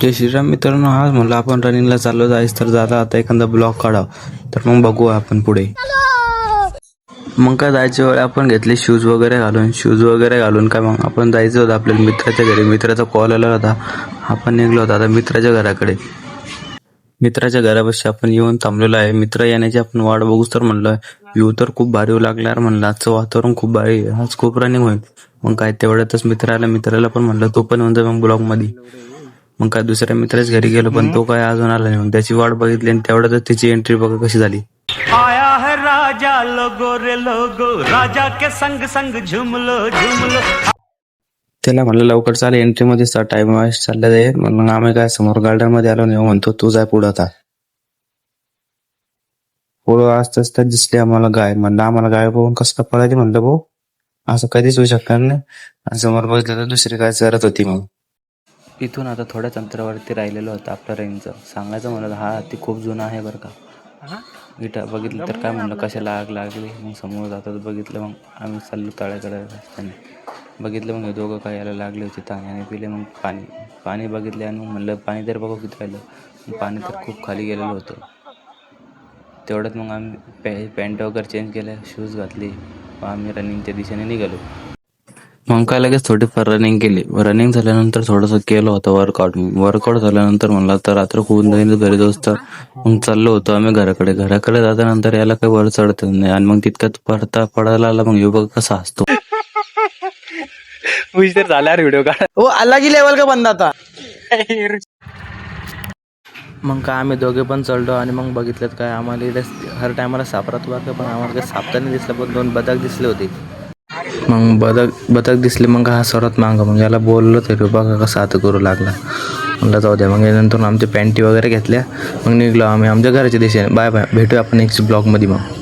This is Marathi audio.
जय श्रीराम मित्रांनो, आज म्हणलं आपण रनिंगला चाललो जायचं तर जाता आता एखादा ब्लॉग काढाव तर मग बघू आपण पुढे. मग काय जायच्या वेळी आपण घेतले शूज वगैरे घालून काय मग आपण जायचं होतं आपल्याला मित्राच्या घरी. मित्राचा कॉल आला होता, आपण निघलो होता आता मित्राच्या घराकडे. मित्राच्या घरापाशी आपण येऊन थांबलेलो आहे. मित्र येण्याची आपण वाट बघूच तर म्हणलं व्ह्यू तर खूप भारी होऊ लागला यार. म्हणलं आजचं वातावरण खूप भारी आहे, आज खूप रनिंग होईल. मग काय तेवढ्यातच मित्राला पण म्हणलं तो पण म्हणतो मग ब्लॉग मध्ये. मग काय दुसऱ्या मित्राच्या घरी गेलो पण तो काय अजून आला नाही. मग त्याची वाट बघितली आणि तेवढ्यातच त्याची एंट्री बघा कशी झाली. आया है राजा लोगो रे लोगो, राजा के संग संग झुमलो झुमलो. त्याला म्हणलं लवकर चाल, एंट्री मध्ये टाइम वेस्ट चालला जाईल. मग आम्ही काय समोर गार्डन मध्ये आलो नाही. म्हणतो तू जाय पुढं आता. पुढं असताच दिसली आम्हाला गाय. म्हणलं आम्हाला गाय बघून कसं काय पळायची. म्हणलं भाऊ असं कधीच होऊ शकणार नाही. आणि समोर बघितलं तर दुसरी गाय चरत होती. मग इथून आता थोड्याच अंतरावरती राहिलेलं होतं आपलं रेंजचं. सांगायचं म्हणलं हा ती खूप जुना आहे बरं का. इथं बघितलं तर काय म्हणलं कशाला आग लागली. मग समोर जातात बघितलं. मग आम्ही चाललो तळ्याकडे रस्त्याने. बघितलं मग हे दोघं काय यायला लागले होते ताण्याने. पिले मग पाणी बघितले आणि मग म्हणलं पाणी तर बघू किती राहिलं. पाणी तर खूप खाली गेलेलं होतं. तेवढ्यात मग आम्ही पॅन्ट वगैरे चेंज केल्या, शूज घातले, आम्ही रनिंगच्या दिशेने निघालो. मग काय लगेच थोडीफार रनिंग केली. रनिंग झाल्यानंतर थोडंसं केलं होतं वर्कआउट झाल्यानंतर म्हणलं तर रात्र खूप घरी जाऊस तर मग चाललो होतो आम्ही घराकडे जातानंतर याला काही वर चढत नाही. आणि मग तितक्यात पडायला आला. मग हे बघ कसा असतो. झाला व्हिडिओ काढ. हो अलग ही लेवल का बंदा था. मग काय आम्ही दोघे पण चढलो आणि मग बघितलं काय आम्हाला इथे हर टायमाला सापरात वाटलं पण आम्हाला काही सापता नाही दिसलं. पण 2 बदक दिसले होते. मग बदक दिसले. मग हा सर्वात मागं. मग याला बोललो तरी बघा कसा हात करू लागला. म्हणलं जाऊ द्या. मग नंतर आमच्या पॅन्टी वगैरे घेतल्या. मग निघलो आम्ही आमच्या घराच्या दिशेने. बाय बाय, भेटूया आपण नेक्स्ट ब्लॉगमध्ये. मग